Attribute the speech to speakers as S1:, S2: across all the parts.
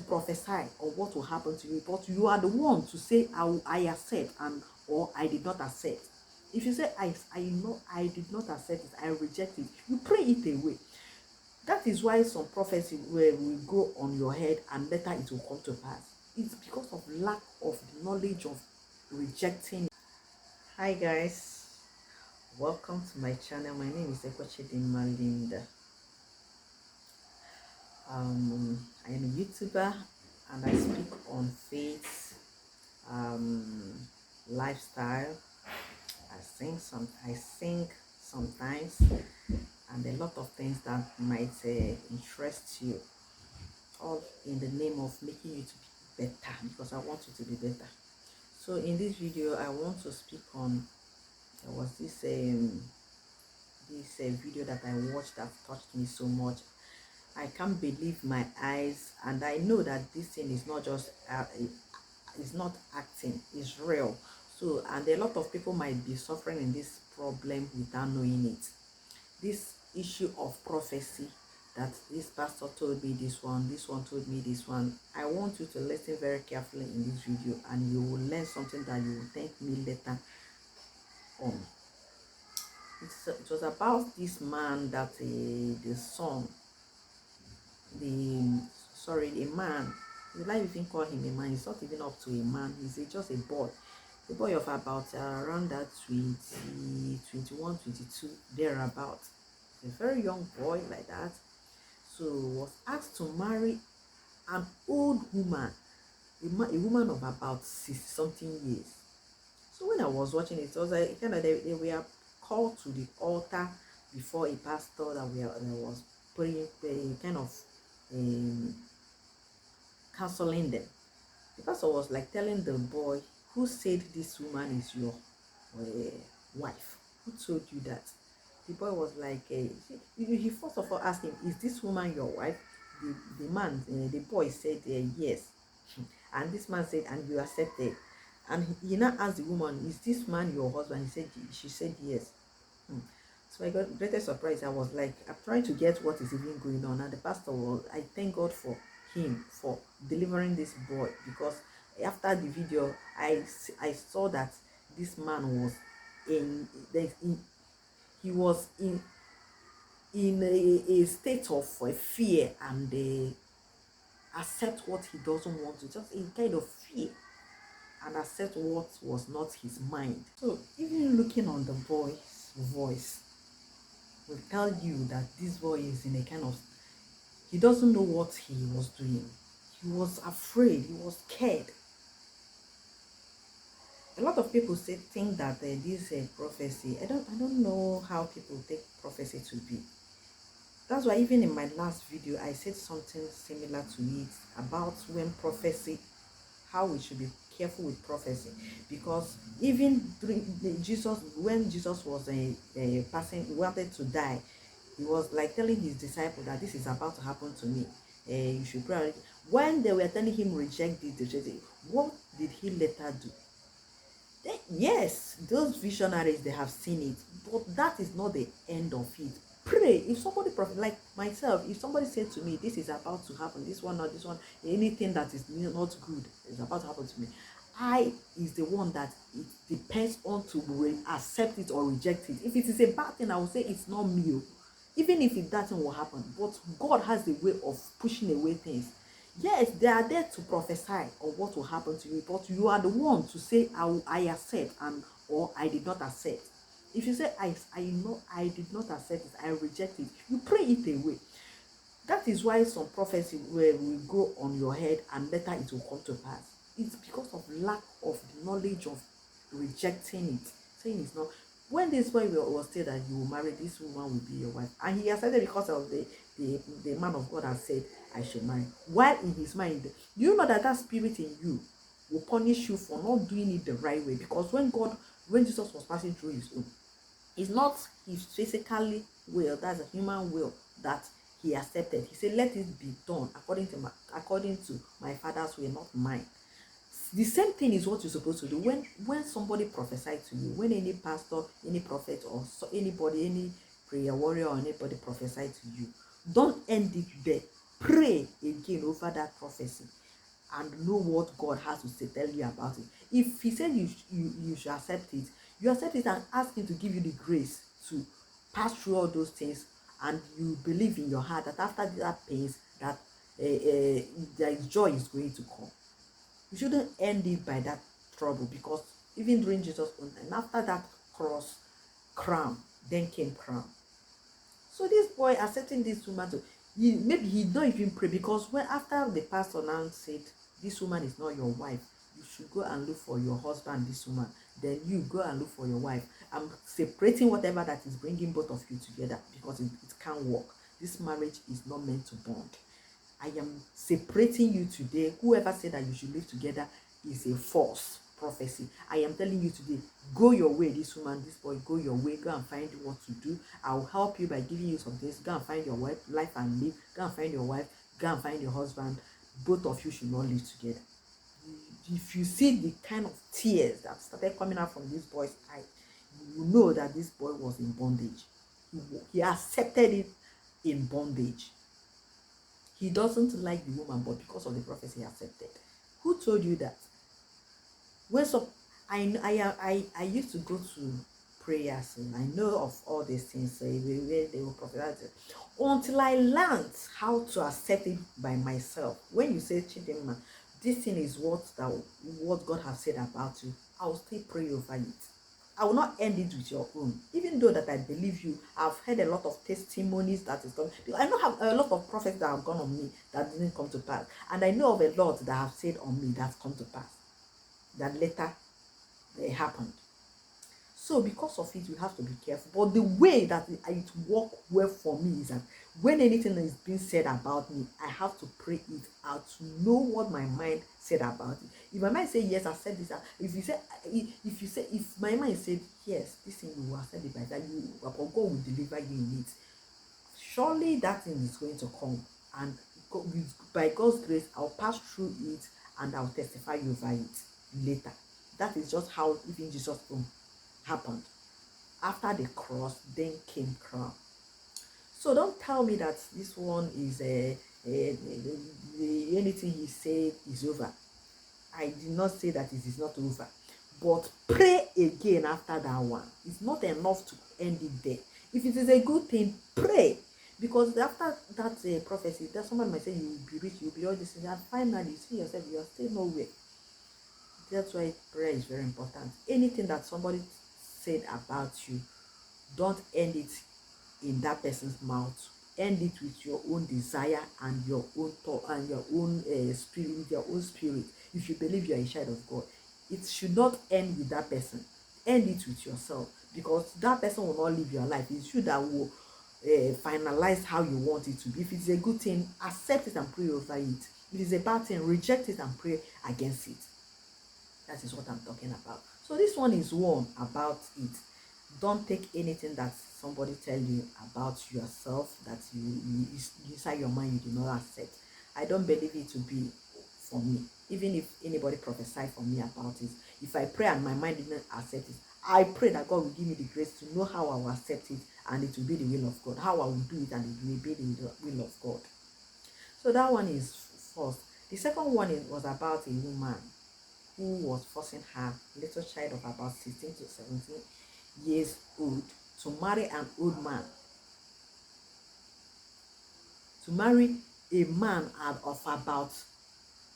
S1: prophesy on what will happen to you, but you are the one to say I accept and or I did not accept. If you say I know I did not accept it, I reject it, you pray it away. That is why some prophecy will go on your head and later it will come to pass. It's because of lack of knowledge of rejecting. Hi guys, welcome to my channel. My name is Linda. I am a YouTuber and I speak on faith, lifestyle. I sing sometimes, and a lot of things that might interest you, all in the name of making you to be better, because I want you to be better. So in this video, I want to speak on, there was this video that I watched that touched me so much. I can't believe my eyes, and I know that this thing is not just it's not acting, it's real. So, and a lot of people might be suffering in this problem without knowing it. This issue of prophecy, that this pastor told me this one told me this one. I want you to listen very carefully in this video, and you will learn something that you will thank me later on. It was about this man that the son, a man, would I even call him a man? He's not even up to a man, he's just a boy of about around that 20, 21, 22, thereabout. A very young boy like that. So was asked to marry an old woman, a woman of about 60 something years. So when I was watching it, was like kind of they were called to the altar before a pastor that was praying, kind of counseling them. The pastor was like telling the boy, who said this woman is your wife? Who told you that? The boy was like, he first of all asked him, is this woman your wife? The boy said yes. And this man said, and you accepted. And he now asked the woman, is this man your husband? She said yes. So I got greatest surprise. I was like, I'm trying to get what is even going on. And the pastor I thank God for him for delivering this boy, because after the video I saw that this man was he was in a state of fear, and accept what he doesn't want to, just in kind of fear, and accept what was not his mind. So even looking on the boy's voice will tell you that this boy is in a kind of, he doesn't know what he was doing. He was afraid, he was scared. A lot of people think that this prophecy, I don't know how people take prophecy to be. That's why even in my last video I said something similar to it about when prophecy, how we should be careful with prophecy, because even during when Jesus was passing, wanted to die, he was like telling his disciples that this is about to happen to me. You should pray. When they were telling him reject this, what did he later do? Yes, those visionaries, they have seen it, but that is not the end of it. Pray. If somebody, like myself, if somebody said to me, this is about to happen, this one or this one, anything that is not good is about to happen to me, I is the one that it depends on to accept it or reject it. If it is a bad thing, I will say it's not me, even if that thing will happen. But God has a way of pushing away things. Yes, they are there to prophesy on what will happen to you, but you are the one to say I accept and or I did not accept. If you say I know I did not accept it, I reject it, you pray it away. That is why some prophecy will go on your head and later it will come to pass. It's because of lack of knowledge of rejecting it, saying it's not. When this boy was said that you will marry this woman, will be your wife, and he accepted because of the man of God has said I should marry, while in his mind, do you know that that spirit in you will punish you for not doing it the right way? Because when Jesus was passing through his own, it's not his physically will, that's a human will that he accepted. He said, let it be done according to my Father's will, not mine. The same thing is what you're supposed to do when somebody prophesies to you, when any pastor, any prophet, or anybody, any prayer warrior or anybody prophesies to you. Don't end it there. Pray again over that prophecy and know what God has to say, tell you about it. If he said you should accept it, you accept it and ask him to give you the grace to pass through all those things, and you believe in your heart that after that pains, that there is joy is going to come. You shouldn't end it by that trouble, because even during Jesus' own time, after that cross, crown, then came crown. So this boy accepting this woman to, maybe he don't even pray, because when after the pastor now said, this woman is not your wife, you should go and look for your husband, this woman, then you go and look for your wife. I'm separating whatever that is bringing both of you together, because it can't work. This marriage is not meant to bond. I am separating you today. Whoever said that you should live together is a false prophecy. I am telling you today, go your way, this woman, this boy, go your way. Go and find what to do. I'll help you by giving you some things. Go and find your wife, life and live. Go and find your wife. Go and find your husband. Both of you should not live together. If you see the kind of tears that started coming out from this boy's eye, you know that this boy was in bondage. He accepted it in bondage. He doesn't like the woman, but because of the prophecy, he accepted. Who told you that? When so, I used to go to prayers, and I know of all these things where they will prophesy until I learned how to accept it by myself. When you say, Chidema, this thing is what God has said about you, I will still pray over it. I will not end it with your own. Even though that I believe you, I've heard a lot of testimonies that is coming. I know have a lot of prophets that have gone on me that didn't come to pass. And I know of a lot that have said on me that's come to pass, that later they happened. So because of it, you have to be careful. But the way that it worked well for me is that when anything is being said about me, I have to pray it out to know what my mind said about it. If my mind say yes, I said this. If my mind said yes, this thing you accept it by that, God will deliver you in it. Surely that thing is going to come, and by God's grace, I'll pass through it and I'll testify you over it later. That is just how even Jesus happened. After the cross, then came crown. So don't tell me that this one is anything he said is over. I did not say that it is not over, but pray again after that one. It's not enough to end it there. If it is a good thing, pray, because after that prophecy, that someone might say you will be rich, you will be all this thing, and finally you see yourself, you are still nowhere. That's why prayer is very important. Anything that somebody said about you, don't end it in that person's mouth. End it with your own desire and your own thought and your own spirit, with your own spirit. If you believe you are a child of God, it should not end with that person. End it with yourself, because that person will not live your life. It's you that will finalize how you want it to be. If it's a good thing, accept it and pray over it. If it's a bad thing, reject it and pray against it. That is what I'm talking about. So this one is one about it. Don't take anything that somebody tell you about yourself that you inside your mind you do not accept. I don't believe it to be for me. Even if anybody prophesy for me about it, if I pray and my mind didn't accept it, I pray that God will give me the grace to know how I will accept it, and it will be the will of God. How I will do it, and it will be the will of God. So that one is first. The second one was about a woman who was forcing her little child of about 16 to 17 years old to marry an old man, to marry a man of about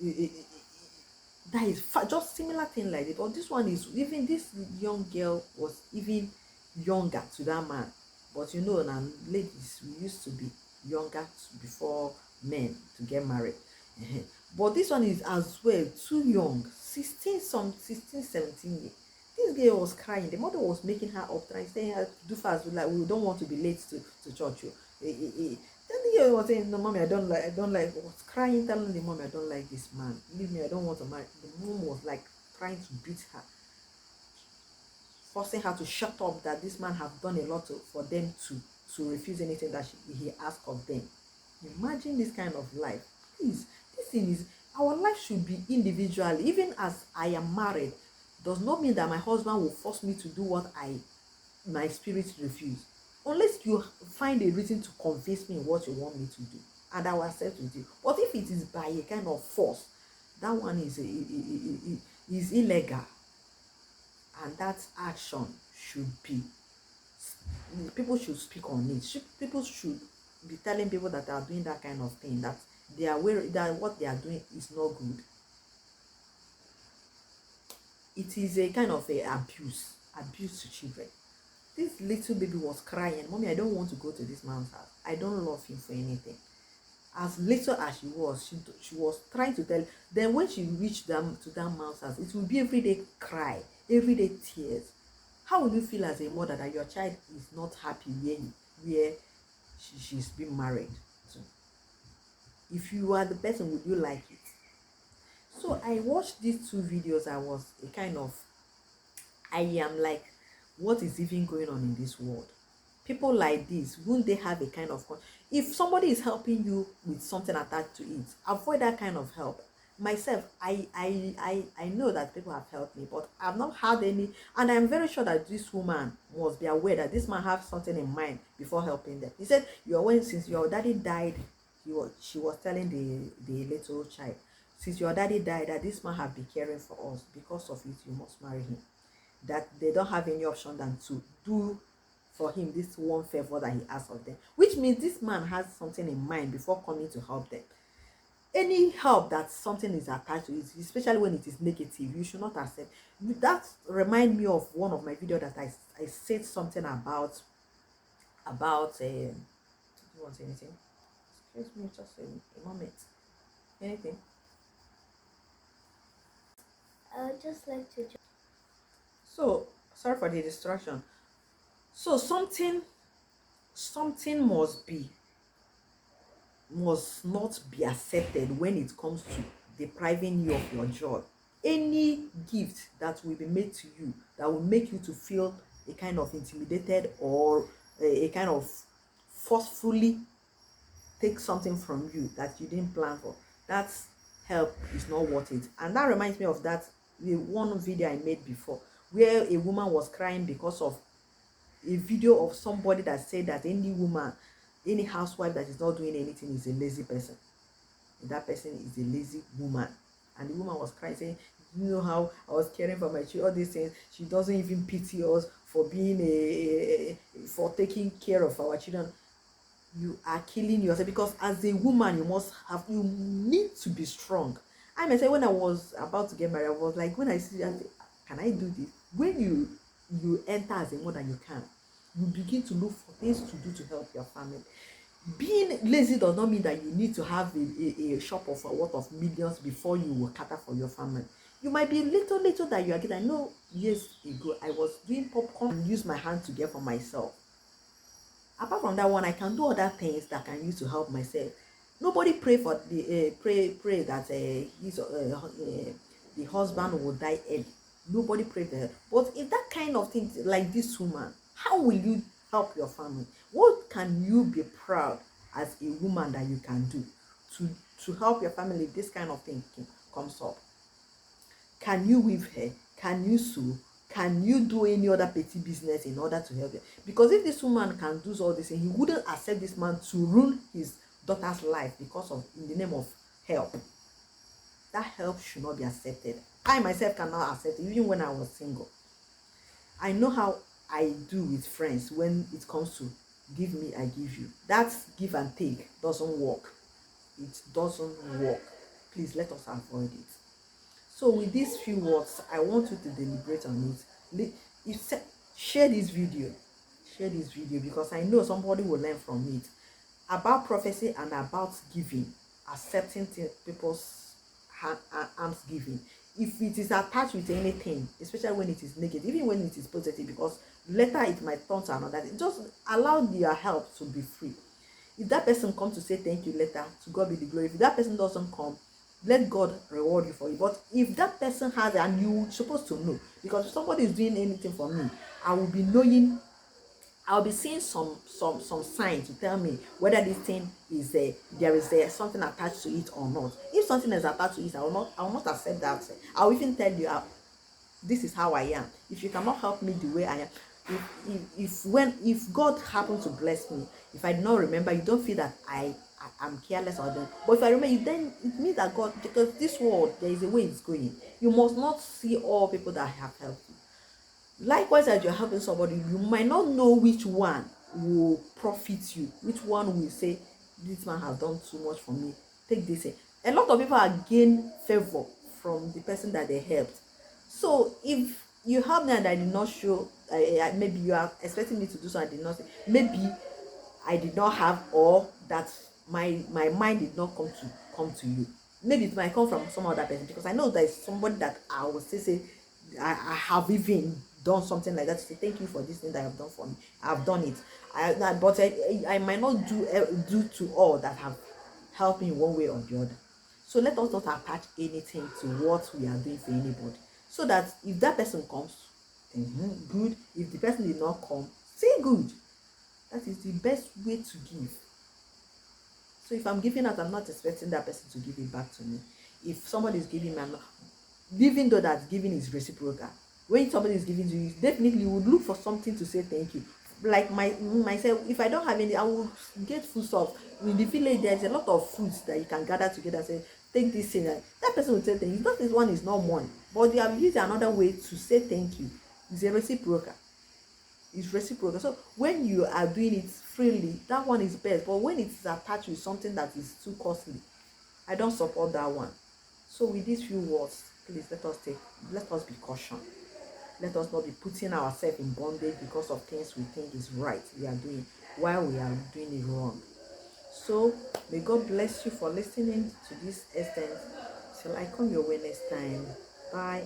S1: that is just similar thing like it. But this one is, even this young girl was even younger to that man. But you know, now ladies, we used to be younger before men to get married. But this one is as well too young, 16, 17 years. This girl was crying. The mother was making her up, trying to say her do fast. Like, we don't want to be late to church. Then the girl was saying, no, mommy, I don't like, was crying, telling the mommy, I don't like this man. Leave me, I don't want to marry. The mom was like trying to beat her, forcing her to shut up, that this man have done a lot for them to refuse anything that he asked of them. Imagine this kind of life. Please, this thing is, our life should be individual. Even as I am married, does not mean that my husband will force me to do what my spirit refuse. Unless you find a reason to convince me what you want me to do. and I will accept with you. But if it is by a kind of force, that one is illegal, and that action should be, people should speak on it. People should be telling people that are doing that kind of thing that they are aware that what they are doing is not good. It is a kind of a abuse to children. This little baby was crying, "Mommy, I don't want to go to this man's house. I don't love him for anything." As little as she was, she was trying to tell. Then when she reached them to that man's house, it will be everyday cry, everyday tears. How will you feel as a mother that your child is not happy where she's been married to? If you are the person, would you like it? So I watched these two videos. I am like, what is even going on in this world? People like this, wouldn't they have a kind of, if somebody is helping you with something attached to it, avoid that kind of help. Myself, I know that people have helped me, but I've not had any, and I'm very sure that this woman must be aware that this man has something in mind before helping them. He said, since your daddy died, she was telling the little child, since your daddy died, that this man have been caring for us, because of it you must marry him. That they don't have any option than to do for him this one favor that he asks of them, which means this man has something in mind before coming to help them. Any help that something is attached to it, especially when it is negative, you should not accept. That remind me of one of my videos that I said something about do you want anything? Excuse me, just a moment. Anything? I would just like to. So sorry for the distraction. So something must not be accepted when it comes to depriving you of your joy. Any gift that will be made to you that will make you to feel a kind of intimidated or a kind of forcefully take something from you that you didn't plan for, that help is not worth it. And that reminds me of that one video I made before, where a woman was crying because of a video of somebody that said that any housewife that is not doing anything is a lazy person. That person is a lazy woman. And the woman was crying, saying, "You know how I was caring for my children, all these things. She doesn't even pity us for being for taking care of our children." You are killing yourself, because as a woman you need to be strong. I may say, when I was about to get married, I was like, when I see, I say, can I do this? When you enter as a mother, you begin to look for things to do to help your family. Being lazy does not mean that you need to have a shop of worth of millions before you will cater for your family. You might be little that you are getting. I know years ago I was doing popcorn and use my hand to get for myself. Apart from that one, I can do other things that I can use to help myself. Nobody pray for the pray that the husband will die early. Nobody pray for her. But if that kind of thing, like this woman, how will you help your family? What can you be proud as a woman that you can do to help your family if this kind of thing comes up? Can you weave hair? Can you sew? Can you do any other petty business in order to help you? Because if this woman can do all this, he wouldn't accept this man to ruin his daughter's life because of, in the name of help. That help should not be accepted. I myself cannot accept it, even when I was single. I know how I do with friends when it comes to give me, I give you. That give and take doesn't work. It doesn't work. Please let us avoid it. So with these few words, I want you to deliberate on it. Share this video. Share this video, because I know somebody will learn from it about prophecy and about giving, accepting people's arms giving. If it is attached with anything, especially when it is negative, even when it is positive, because later it might turn to another, just allow your help to be free. If that person comes to say thank you later, to God be the glory. If that person doesn't come, let God reward you for it. But if that person has, and you're supposed to know, because if somebody is doing anything for me, I will be knowing, I'll be seeing some signs to tell me whether this thing is there is something attached to it or not. If something is attached to it, I will not accept that. I will even tell you, this is how I am. If you cannot help me the way I am, if God happens to bless me, if I do not remember, you don't feel that I I'm careless or them. But if I remember you, then it means that God, because this world, there is a way it's going. You must not see all people that have helped you. Likewise, as you're helping somebody, you might not know which one will profit you, which one will say, this man has done too much for me. Take this. A lot of people are gain favor from the person that they helped. So if you help me and I did not show, maybe you are expecting me to do so, I did not say, maybe I did not have, or that my mind did not come to you. Maybe it might come from some other person, because I know there is somebody that I will still say I have even done something like that to say thank you for this thing that you have done for me. I've done it. But I might not do to all that have helped me in one way or the other. So let us not attach anything to what we are doing for anybody. So that if that person comes, good. If the person did not come, say good. That is the best way to give. So if I'm giving out, I'm not expecting that person to give it back to me. If somebody is giving me, I'm not, even though that giving is reciprocal. When somebody is giving to you, definitely you would look for something to say thank you. Like myself, if I don't have any, I will get food stuff. In the village, there's a lot of foods that you can gather together and say, take this thing. That person will say thank you. That is one is not one. But you have used another way to say thank you. It's a reciprocal. It's reciprocal. So when you are doing it freely, that one is best. But when it is attached with something that is too costly, I don't support that one. So with these few words, please let us be cautious. Let us not be putting ourselves in bondage because of things we think is right we are doing while we are doing it wrong. So may God bless you for listening to this extent. Till I come your way next time. Bye.